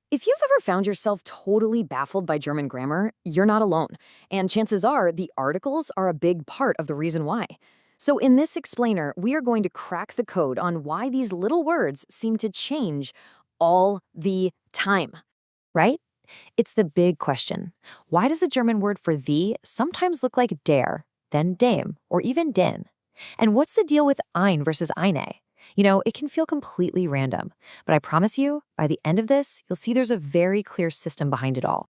If you've ever found yourself totally baffled by German grammar, you're not alone. And chances are the articles are a big part of the reason why. So, in this explainer, we are going to crack the code on why these little words seem to change all the time, right? It's the big question. Why does the German word for the sometimes look like der, then dem, or even den? And what's the deal with ein versus eine? It can feel completely random, but I promise you, by the end of this, you'll see there's a very clear system behind it all.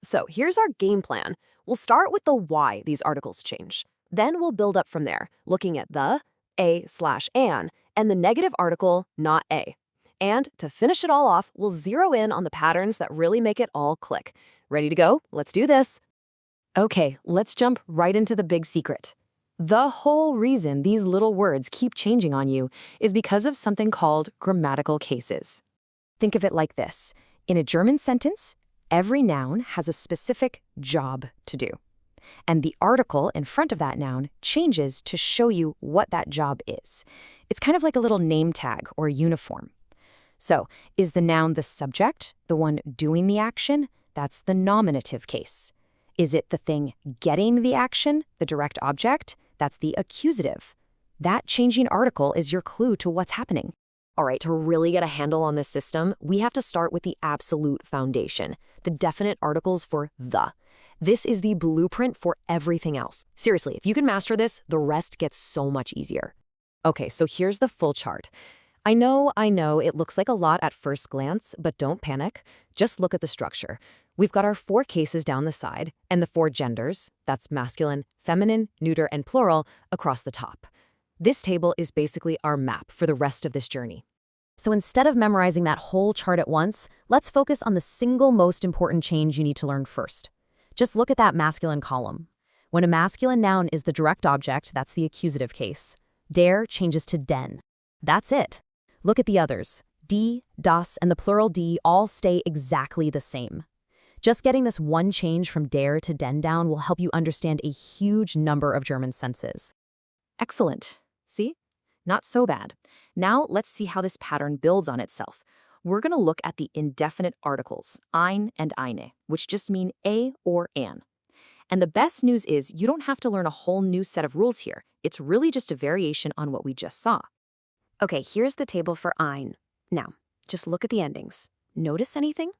So here's our game plan. We'll start with the why these articles change. Then we'll build up from there, looking at the, a/an, and the negative article, not a. And to finish it all off, we'll zero in on the patterns that really make it all click. Ready to go? Let's do this. Okay, let's jump right into the big secret. The whole reason these little words keep changing on you is because of something called grammatical cases. Think of it like this. In a German sentence, every noun has a specific job to do. And the article in front of that noun changes to show you what that job is. It's kind of like a little name tag or uniform. So, is the noun the subject, the one doing the action? That's the nominative case. Is it the thing getting the action, the direct object? That's the accusative. That changing article is your clue to what's happening. All right, to really get a handle on this system, we have to start with the absolute foundation, the definite articles for the. This is the blueprint for everything else. Seriously, if you can master this, the rest gets so much easier. Okay, so here's the full chart. I know, it looks like a lot at first glance, but don't panic. Just look at the structure. We've got our 4 cases down the side, and the 4 genders, that's masculine, feminine, neuter, and plural, across the top. This table is basically our map for the rest of this journey. So instead of memorizing that whole chart at once, let's focus on the single most important change you need to learn first. Just look at that masculine column. When a masculine noun is the direct object, that's the accusative case. Der changes to den. That's it. Look at the others. Die, das, and the plural die all stay exactly the same. Just getting this one change from der to den down will help you understand a huge number of German senses. Excellent. See? Not so bad. Now let's see how this pattern builds on itself. We're going to look at the indefinite articles, ein and eine, which just mean a or an. And the best news is you don't have to learn a whole new set of rules here. It's really just a variation on what we just saw. Okay, here's the table for ein. Now, just look at the endings. Notice anything?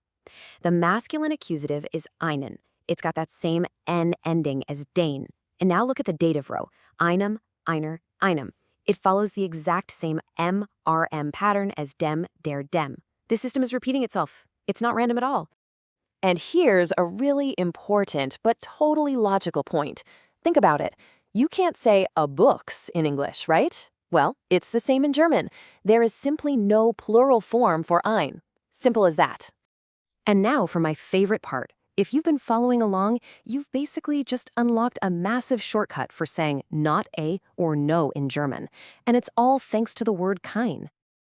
The masculine accusative is einen. It's got that same n ending as den. And now look at the dative row. Einem, einer, einem. It follows the exact same M-R-M pattern as dem, der, dem. This system is repeating itself. It's not random at all. And here's a really important but totally logical point. Think about it. You can't say a books in English, right? Well, it's the same in German. There is simply no plural form for ein. Simple as that. And now for my favorite part. If you've been following along, you've basically just unlocked a massive shortcut for saying not a or no in German. And it's all thanks to the word kein.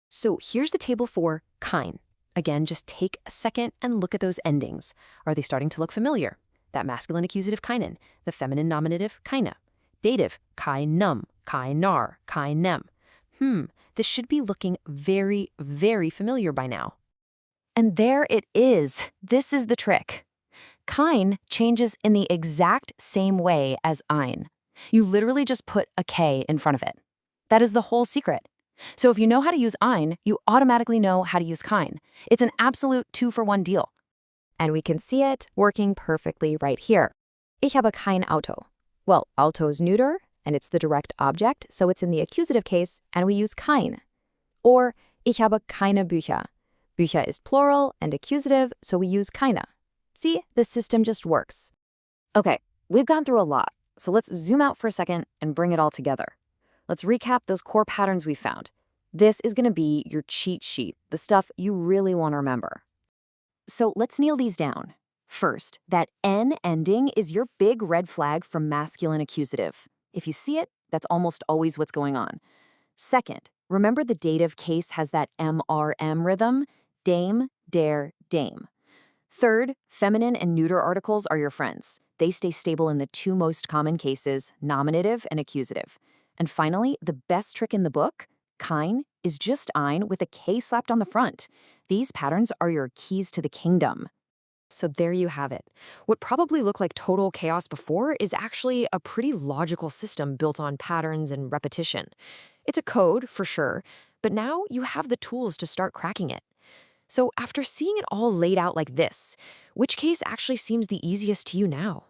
So here's the table for kein. Again, just take a second and look at those endings. Are they starting to look familiar? That masculine accusative keinen, the feminine nominative keine. Dative, keinum, keinar, keinem. This should be looking very, very familiar by now. And there it is. This is the trick. Kein changes in the exact same way as ein. You literally just put a K in front of it. That is the whole secret. So if you know how to use ein, you automatically know how to use kein. It's an absolute 2-for-1 deal. And we can see it working perfectly right here. Ich habe kein Auto. Well, Auto is neuter, and it's the direct object, so it's in the accusative case, and we use kein. Or, ich habe keine Bücher. Bücher is plural and accusative, so we use keine. See, the system just works. Okay, we've gone through a lot, so let's zoom out for a second and bring it all together. Let's recap those core patterns we found. This is going to be your cheat sheet, the stuff you really want to remember. So let's nail these down. First, that N ending is your big red flag for masculine accusative. If you see it, that's almost always what's going on. Second, remember the dative case has that MRM rhythm, dame, der, dame. Third, feminine and neuter articles are your friends. They stay stable in the 2 most common cases, nominative and accusative. And finally, the best trick in the book, kein, is just ein with a K slapped on the front. These patterns are your keys to the kingdom. So there you have it. What probably looked like total chaos before is actually a pretty logical system built on patterns and repetition. It's a code, for sure, but now you have the tools to start cracking it. So after seeing it all laid out like this, which case actually seems the easiest to you now?